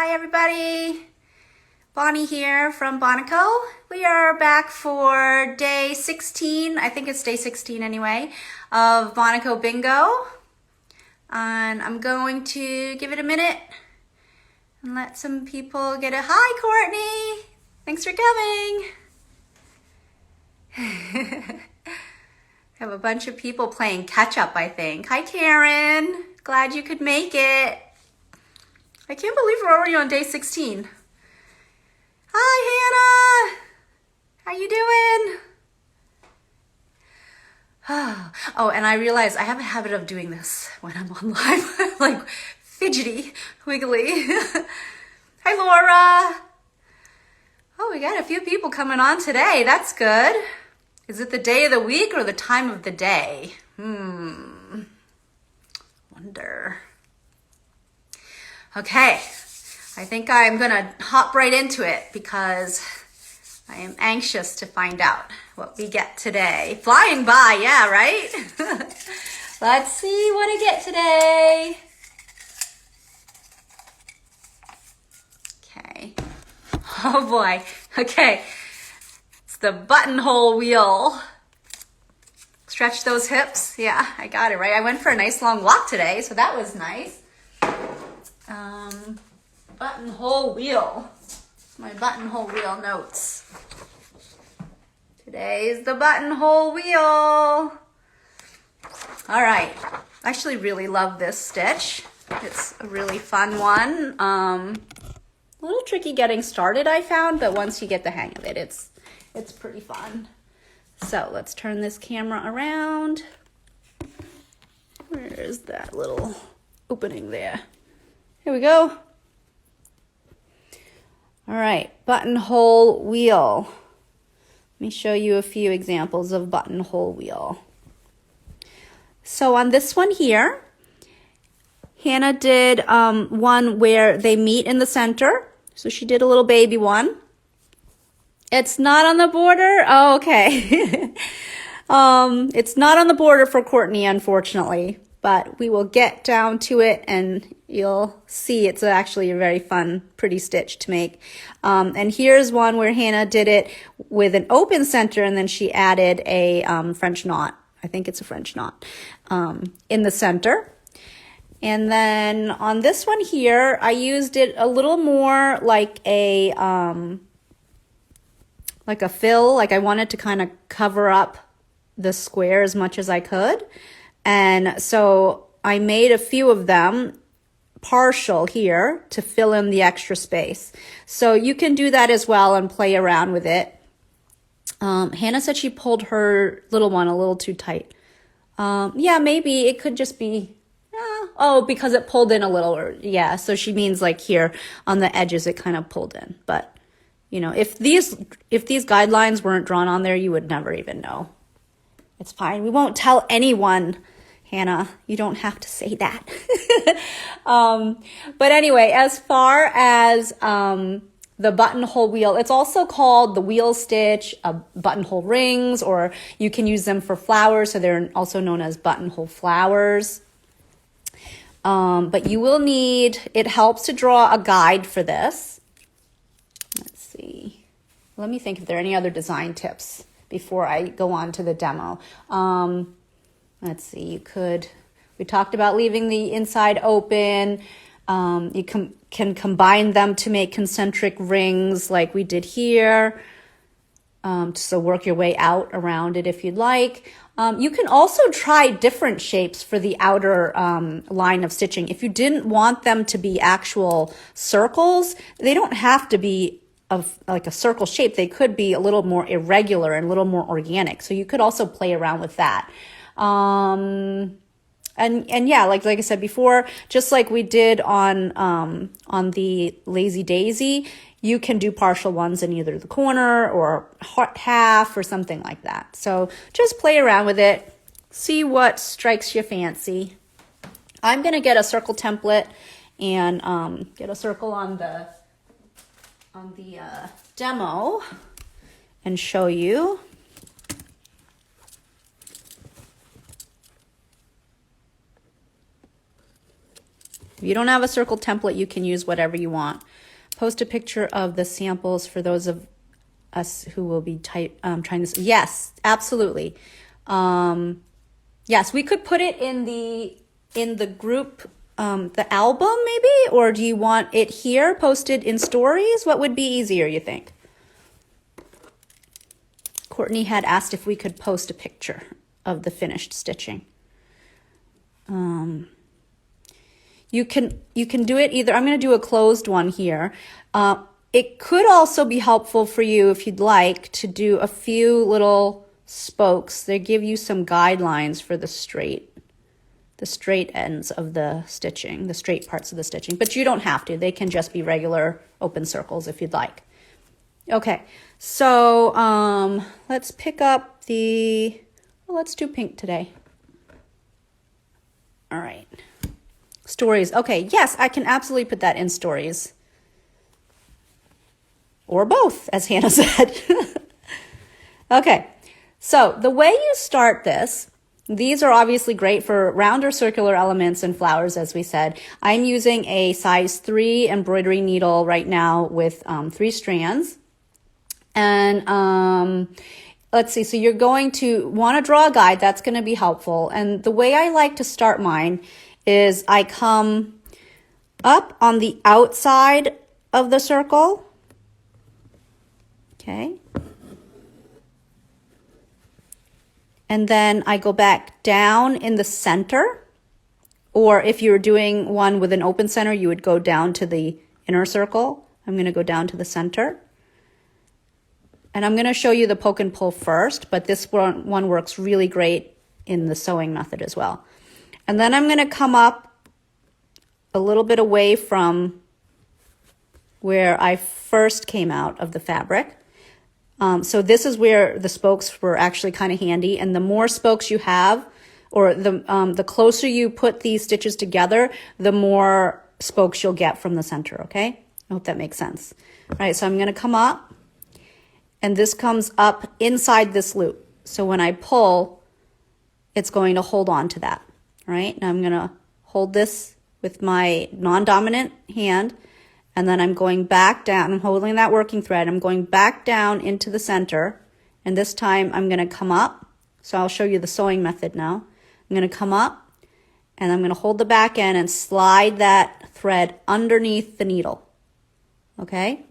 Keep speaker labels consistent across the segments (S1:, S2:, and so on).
S1: Hi everybody, Bonnie here from Bonico. We are back for day 16, I think it's day 16 anyway, of Bonico Bingo. And I'm going to give it a minute and let some people get a hi, Courtney. Thanks for coming. Have a bunch of people playing catch up, I think. Hi, Karen. Glad you could make it. I can't believe we're already on day 16. Hi, Hannah. How you doing? Oh, and I realize I have a habit of doing this when I'm on live. Like fidgety, wiggly. Hi, Laura. Oh, we got a few people coming on today. That's good. Is it the day of the week or the time of the day? Wonder. Okay, I think I'm gonna hop right into it because I am anxious to find out what we get today. Flying by, yeah, right? Let's see what I get today. Okay. Oh boy. Okay. It's the buttonhole wheel. Stretch those hips. Yeah, I got it right. I went for a nice long walk today, so that was nice. Buttonhole wheel. My buttonhole wheel notes. Today's the buttonhole wheel. All right. I actually really love this stitch. It's a really fun one. A little tricky getting started, I found, but once you get the hang of it, it's pretty fun. So let's turn this camera around. Where's that little opening there? Here we go. All right, buttonhole wheel. Let me show you a few examples of buttonhole wheel. So on this one here, Hannah did one where they meet in the center. So she did a little baby one. It's not on the border? Oh, okay. It's not on the border for Courtney, unfortunately, but we will get down to it and you'll see it's actually a very fun, pretty stitch to make. And here's one where Hannah did it with an open center and then she added a French knot. I think it's a French knot in the center. And then on this one here, I used it a little more like a fill. Like I wanted to kind of cover up the square as much as I could. And so I made a few of them partial here to fill in the extra space. So you can do that as well and play around with it. Hannah said she pulled her little one a little too tight. Yeah, maybe it could just be, because it pulled in a little, yeah. So she means like here on the edges, it kind of pulled in. But you know, if these guidelines weren't drawn on there, you would never even know. It's fine. We won't tell anyone, Hannah. You don't have to say that. But anyway, as far as the buttonhole wheel, it's also called the wheel stitch, buttonhole rings, or you can use them for flowers. So they're also known as buttonhole flowers. But you will need, it helps to draw a guide for this. Let's see. Let me think if there are any other design tips before I go on to the demo. Let's see, we talked about leaving the inside open. You can combine them to make concentric rings like we did here. So work your way out around it if you'd like. You can also try different shapes for the outer line of stitching. If you didn't want them to be actual circles, they don't have to be of like a circle shape. They could be a little more irregular and a little more organic. So you could also play around with that. And yeah, like I said before, just like we did on the Lazy Daisy, you can do partial ones in either the corner or half or something like that. So just play around with it, see what strikes your fancy. I'm gonna get a circle template and get a circle on the demo and show you. If you don't have a circle template, you can use whatever you want. Post a picture of the samples for those of us who will be trying this. Yes, absolutely. Yes, we could put it in the group, the album maybe, or do you want it here posted in stories? What would be easier, you think? Courtney had asked if we could post a picture of the finished stitching. You can do it either. I'm going to do a closed one here. It could also be helpful for you if you'd like to do a few little spokes. They give you some guidelines for the straight ends of the stitching, the straight parts of the stitching, but you don't have to. They can just be regular open circles if you'd like. Okay, so let's pick up let's do pink today. All right. Stories. Okay, yes, I can absolutely put that in stories. Or both, as Hannah said. Okay, so the way you start this, these are obviously great for round or circular elements and flowers, as we said. I'm using a size 3 embroidery needle right now with 3 strands. And let's see, so you're going to want to draw a guide. That's going to be helpful. And the way I like to start mine is I come up on the outside of the circle. Okay. And then I go back down in the center. Or if you're doing one with an open center, you would go down to the inner circle. I'm going to go down to the center. And I'm going to show you the poke and pull first, but this one works really great in the sewing method as well. And then I'm going to come up a little bit away from where I first came out of the fabric. So this is where the spokes were actually kind of handy. And the more spokes you have, or the closer you put these stitches together, the more spokes you'll get from the center, okay? I hope that makes sense. All right, so I'm going to come up, and this comes up inside this loop. So when I pull, it's going to hold on to that. All right, now I'm going to hold this with my non-dominant hand, and then I'm going back down. I'm holding that working thread. I'm going back down into the center, and this time I'm going to come up. So I'll show you the sewing method now. I'm going to come up, and I'm going to hold the back end and slide that thread underneath the needle. Okay?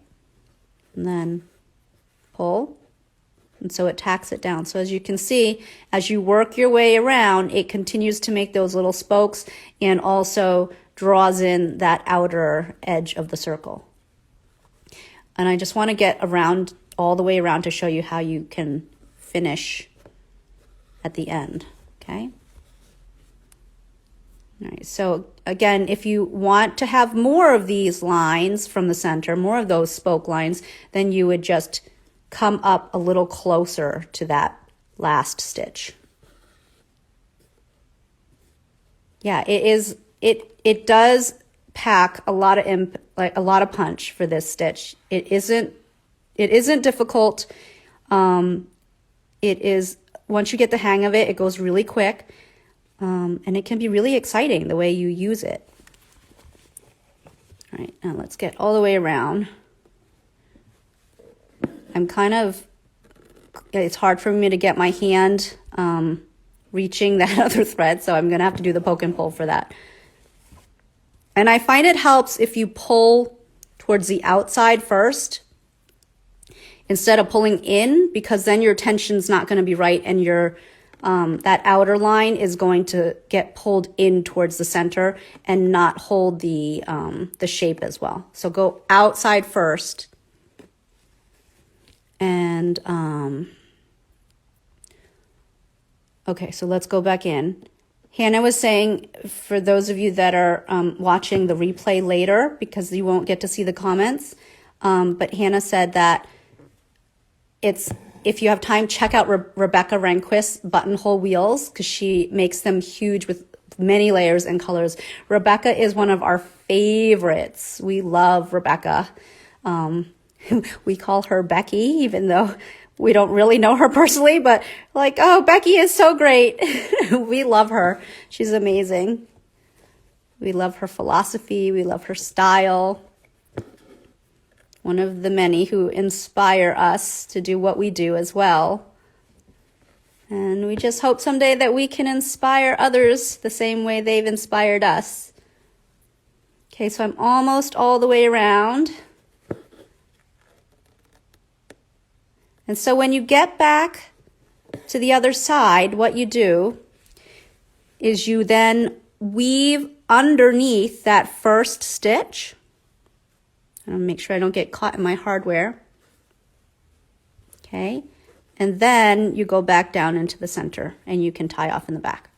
S1: And then pull. And so it tacks it down. So as you can see, as you work your way around, it continues to make those little spokes and also draws in that outer edge of the circle. And I just want to get around all the way around to show you how you can finish at the end. Okay? All right, so again, if you want to have more of these lines from the center, more of those spoke lines, then you would just come up a little closer to that last stitch. Yeah, it does pack a lot of punch for this stitch. It isn't difficult. It is, once you get the hang of it, it goes really quick. And it can be really exciting the way you use it. All right, now let's get all the way around. It's hard for me to get my hand reaching that other thread, so I'm going to have to do the poke and pull for that. And I find it helps if you pull towards the outside first instead of pulling in, because then your tension's not going to be right, and your that outer line is going to get pulled in towards the center and not hold the shape as well. So go outside first. And, okay, so let's go back in. Hannah was saying, for those of you that are watching the replay later, because you won't get to see the comments, but Hannah said that if you have time, check out Rebecca Rehnquist's buttonhole wheels, because she makes them huge with many layers and colors. Rebecca is one of our favorites. We love Rebecca. We call her Becky, even though we don't really know her personally, but like, oh, Becky is so great. We love her. She's amazing. We love her philosophy. We love her style. One of the many who inspire us to do what we do as well. And we just hope someday that we can inspire others the same way they've inspired us. Okay, so I'm almost all the way around. And so when you get back to the other side, what you do is you then weave underneath that first stitch. I'll make sure I don't get caught in my hardware. Okay, and then you go back down into the center and you can tie off in the back.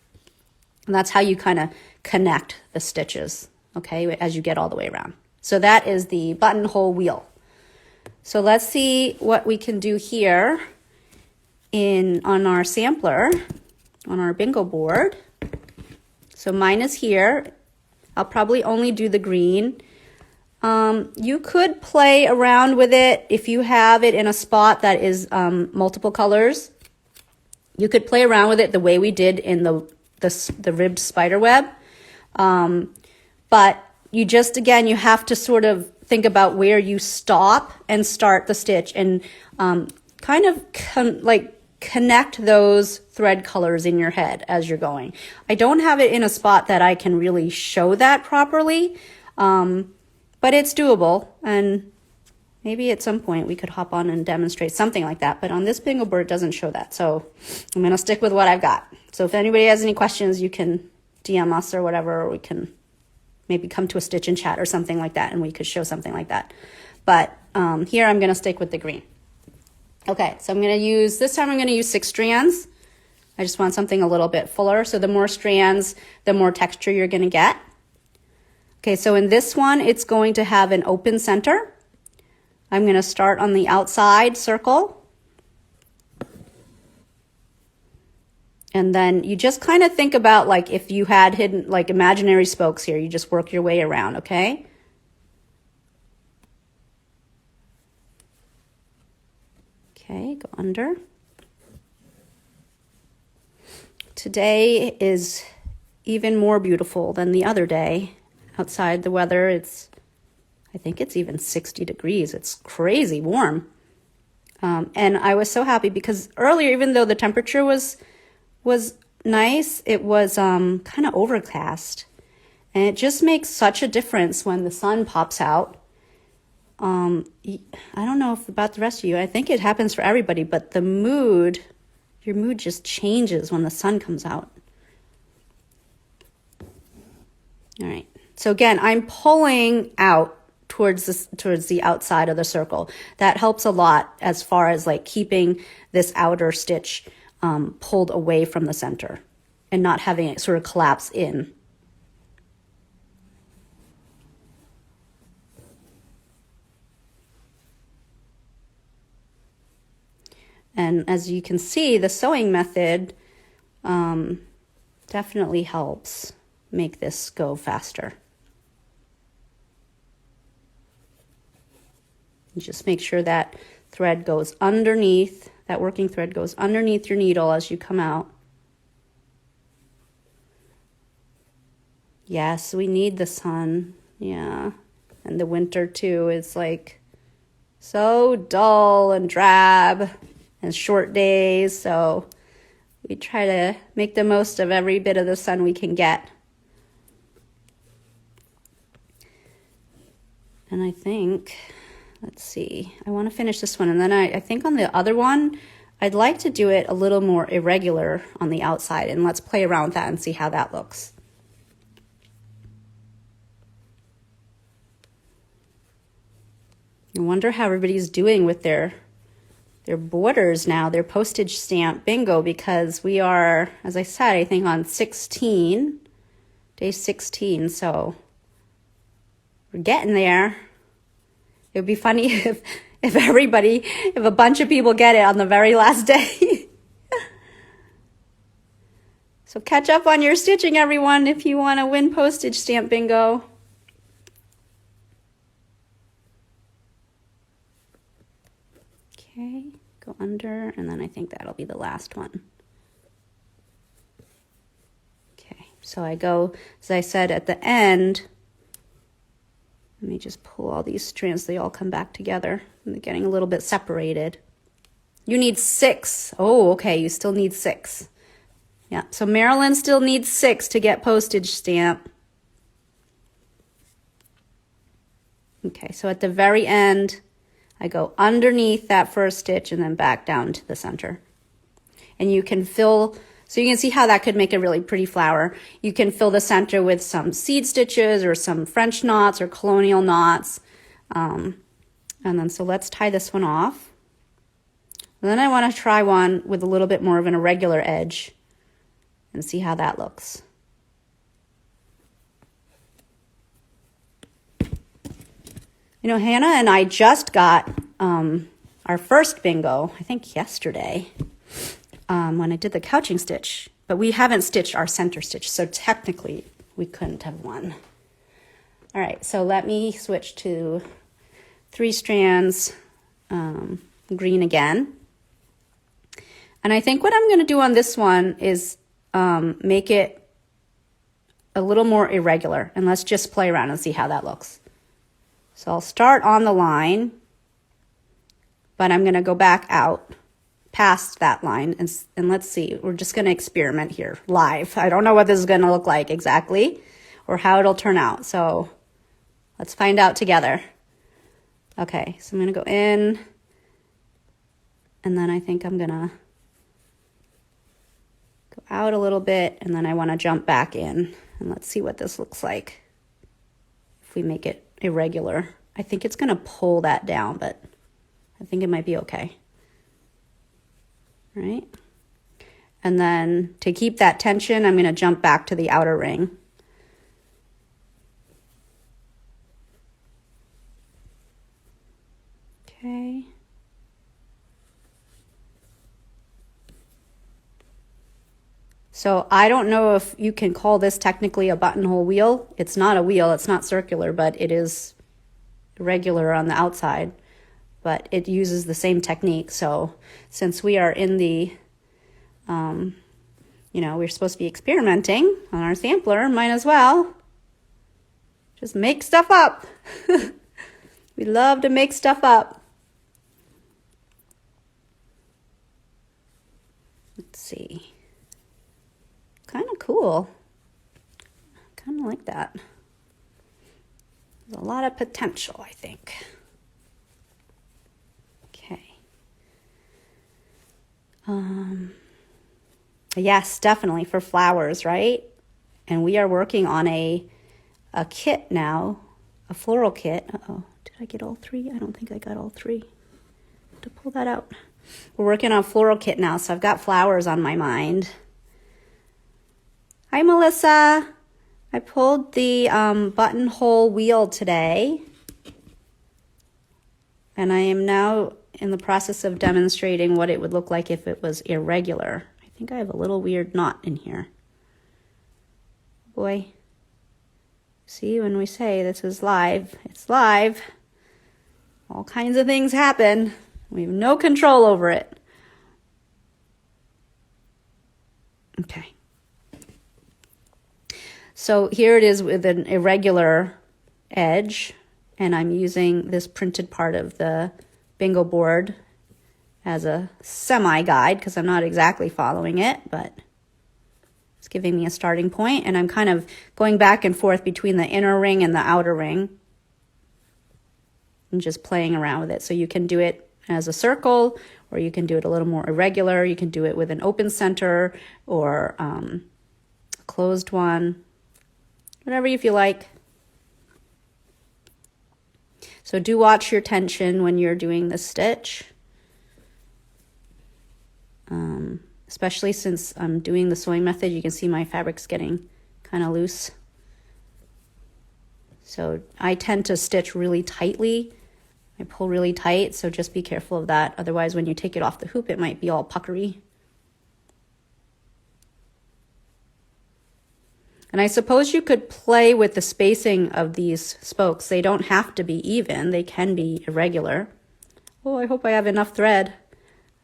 S1: And that's how you kind of connect the stitches, okay, as you get all the way around. So that is the buttonhole wheel. So let's see what we can do here on our sampler, on our bingo board. So mine is here. I'll probably only do the green. You could play around with it if you have it in a spot that is multiple colors. You could play around with it the way we did in the ribbed spider web. But you just, again, you have to sort of think about where you stop and start the stitch and kind of connect those thread colors in your head as you're going. I don't have it in a spot that I can really show that properly, but it's doable, and maybe at some point we could hop on and demonstrate something like that, but on this bingo board it doesn't show that, so I'm going to stick with what I've got. So if anybody has any questions, you can DM us or whatever, or we can maybe come to a stitch and chat or something like that, and we could show something like that. But here I'm going to stick with the green. Okay, so I'm going to use, this time I'm going to use 6 strands. I just want something a little bit fuller. So the more strands, the more texture you're going to get. Okay, so in this one, it's going to have an open center. I'm going to start on the outside circle. And then you just kind of think about like if you had hidden like imaginary spokes here, you just work your way around, okay? Okay, go under. Today is even more beautiful than the other day. Outside, the weather, I think it's even 60 degrees. It's crazy warm. And I was so happy because earlier, even though the temperature was nice, it was kind of overcast. And it just makes such a difference when the sun pops out. I don't know about the rest of you. I think it happens for everybody, but your mood just changes when the sun comes out. All right. So again, I'm pulling out towards the outside of the circle. That helps a lot as far as like keeping this outer stitch pulled away from the center and not having it sort of collapse in. And as you can see, the sewing method definitely helps make this go faster. You just make sure that thread goes underneath, that working thread goes underneath your needle as you come out. Yes, we need the sun. Yeah. And the winter too is like so dull and drab and short days, so we try to make the most of every bit of the sun we can get. And I think, let's see, I want to finish this one, and then I think on the other one, I'd like to do it a little more irregular on the outside, and let's play around with that and see how that looks. I wonder how everybody's doing with their borders now, their postage stamp bingo, because we are, as I said, I think on day 16, so we're getting there. It would be funny if a bunch of people get it on the very last day. So catch up on your stitching, everyone, if you want to win postage stamp bingo. Okay, go under, and then I think that'll be the last one. Okay, So I go, as I said, at the end. Let me just pull all these strands. They all come back together. And they're getting a little bit separated. You need 6. Oh, okay. You still need 6. Yeah. So Marilyn still needs 6 to get postage stamp. Okay. So at the very end, I go underneath that first stitch and then back down to the center. And you can fill, so you can see how that could make a really pretty flower. You can fill the center with some seed stitches or some French knots or colonial knots. And then, so let's tie this one off. And then I want to try one with a little bit more of an irregular edge and see how that looks. You know, Hannah and I just got our first bingo, I think yesterday, when I did the couching stitch. But we haven't stitched our center stitch, so technically we couldn't have won. All right, so let me switch to 3 strands green again. And I think what I'm going to do on this one is make it a little more irregular. And let's just play around and see how that looks. So I'll start on the line, but I'm going to go back out past that line. And let's see, we're just going to experiment here live. I don't know what this is going to look like exactly or how it'll turn out. So let's find out together. Okay, so I'm going to go in, and then I think I'm going to go out a little bit, and then I want to jump back in. And let's see what this looks like if we make it irregular. I think it's going to pull that down, but I think it might be okay. All right. And then to keep that tension, I'm going to jump back to the outer ring. Okay. So I don't know if you can call this technically a buttonhole wheel. It's not a wheel, it's not circular, but it is irregular on the outside. But it uses the same technique. So since we are in the, we're supposed to be experimenting on our sampler, might as well just make stuff up. We love to make stuff up. Let's see. Kind of cool. Kind of like that. There's a lot of potential, I think. Okay. Yes, definitely for flowers, right? And we are working on a kit now, a floral kit. Uh-oh, did I get all 3? I don't think I got all 3. To pull that out. We're working on a floral kit now, so I've got flowers on my mind. Hi, Melissa. I pulled the buttonhole wheel today, and I am now in the process of demonstrating what it would look like if it was irregular. I think I have a little weird knot in here. Boy, see, when we say this is live, it's live. All kinds of things happen. We have no control over it. Okay. So here it is with an irregular edge, and I'm using this printed part of the bingo board as a semi-guide because I'm not exactly following it, but it's giving me a starting point, and I'm kind of going back and forth between the inner ring and the outer ring and just playing around with it. So you can do it as a circle, or you can do it a little more irregular. You can do it with an open center or a closed one. Whatever you feel like. So do watch your tension when you're doing the stitch. Especially since I'm doing the sewing method, you can see my fabric's getting kind of loose. So I tend to stitch really tightly. I pull really tight, so just be careful of that. Otherwise, when you take it off the hoop, it might be all puckery. And I suppose you could play with the spacing of these spokes. They don't have to be even. They can be irregular. Oh, I hope I have enough thread.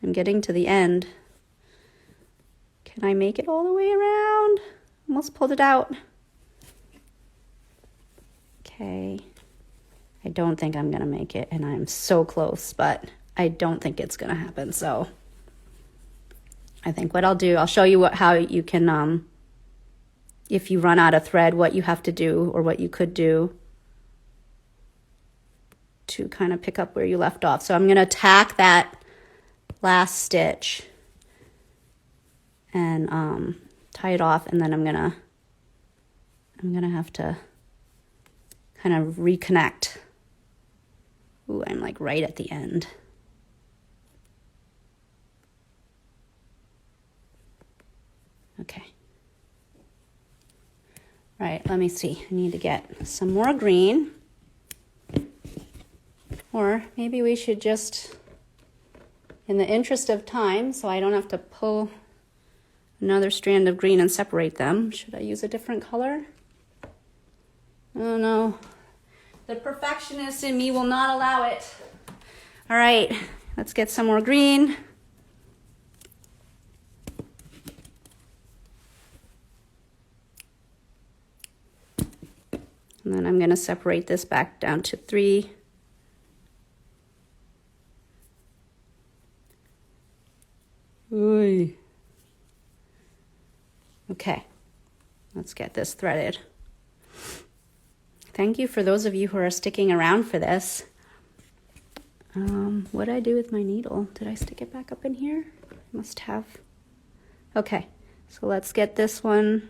S1: I'm getting to the end. Can I make it all the way around? Almost pulled it out. Okay. I don't think I'm going to make it, and I'm so close, but I don't think it's going to happen. So I think what I'll do, I'll show you how you can, if you run out of thread, what you have to do or what you could do to kind of pick up where you left off. So I'm going to tack that last stitch and tie it off, and then I'm gonna have to kind of reconnect. Ooh, I'm like right at the end. Okay. All right, let me see. I need to get some more green. Or maybe we should just, in the interest of time, so I don't have to pull another strand of green and separate them. Should I use a different color? Oh no. The perfectionist in me will not allow it. All right, let's get some more green. And then I'm going to separate this back down to 3. Ooh. Okay, let's get this threaded. Thank you for those of you who are sticking around for this. What did I do with my needle? Did I stick it back up in here? I must have. Okay, so let's get this one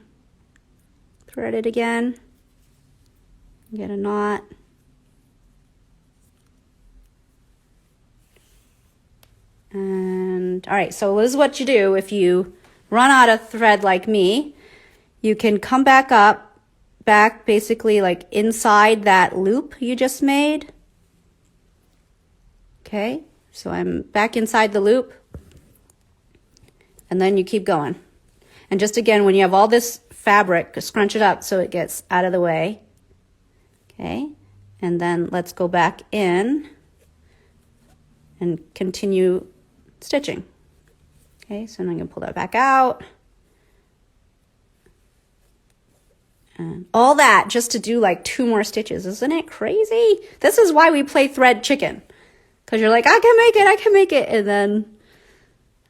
S1: threaded again. Get a knot. And all right, so this is what you do if you run out of thread like me. You can come back up, basically like inside that loop you just made. Okay, so I'm back inside the loop, and then you keep going. And just again, when you have all this fabric, scrunch it up so it gets out of the way. Okay, and then let's go back in and continue stitching. Okay, so I'm going to pull that back out. And all that just to do like 2 more stitches. Isn't it crazy? This is why we play thread chicken. Because you're like, I can make it.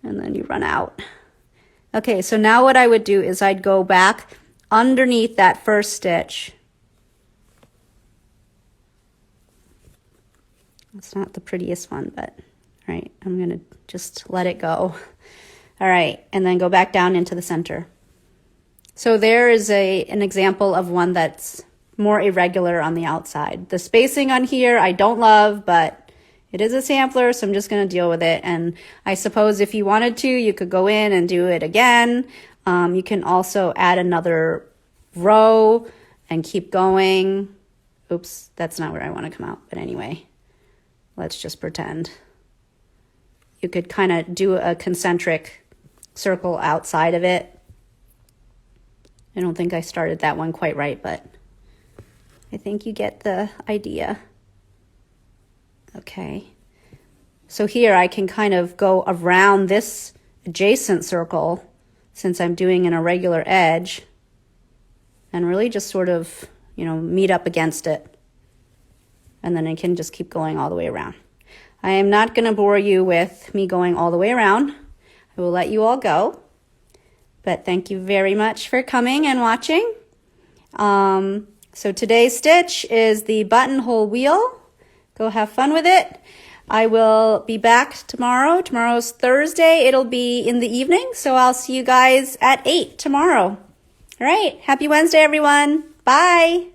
S1: And then you run out. Okay, so now what I would do is I'd go back underneath that first stitch. It's not the prettiest one, but all right, I'm going to just let it go. All right, and then go back down into the center. So there is an example of one that's more irregular on the outside. The spacing on here I don't love, but it is a sampler, so I'm just going to deal with it. And I suppose if you wanted to, you could go in and do it again. You can also add another row and keep going. Oops, that's not where I want to come out. But anyway, let's just pretend. You could kind of do a concentric circle outside of it. I don't think I started that one quite right, but I think you get the idea. Okay, so here I can kind of go around this adjacent circle since I'm doing an irregular edge and really just sort of, meet up against it. And then I can just keep going all the way around. I am not going to bore you with me going all the way around. I will let you all go. But thank you very much for coming and watching. So today's stitch is the buttonhole wheel. Go have fun with it. I will be back tomorrow. Tomorrow's Thursday. It'll be in the evening, so I'll see you guys at 8 tomorrow. All right. Happy Wednesday, everyone. Bye.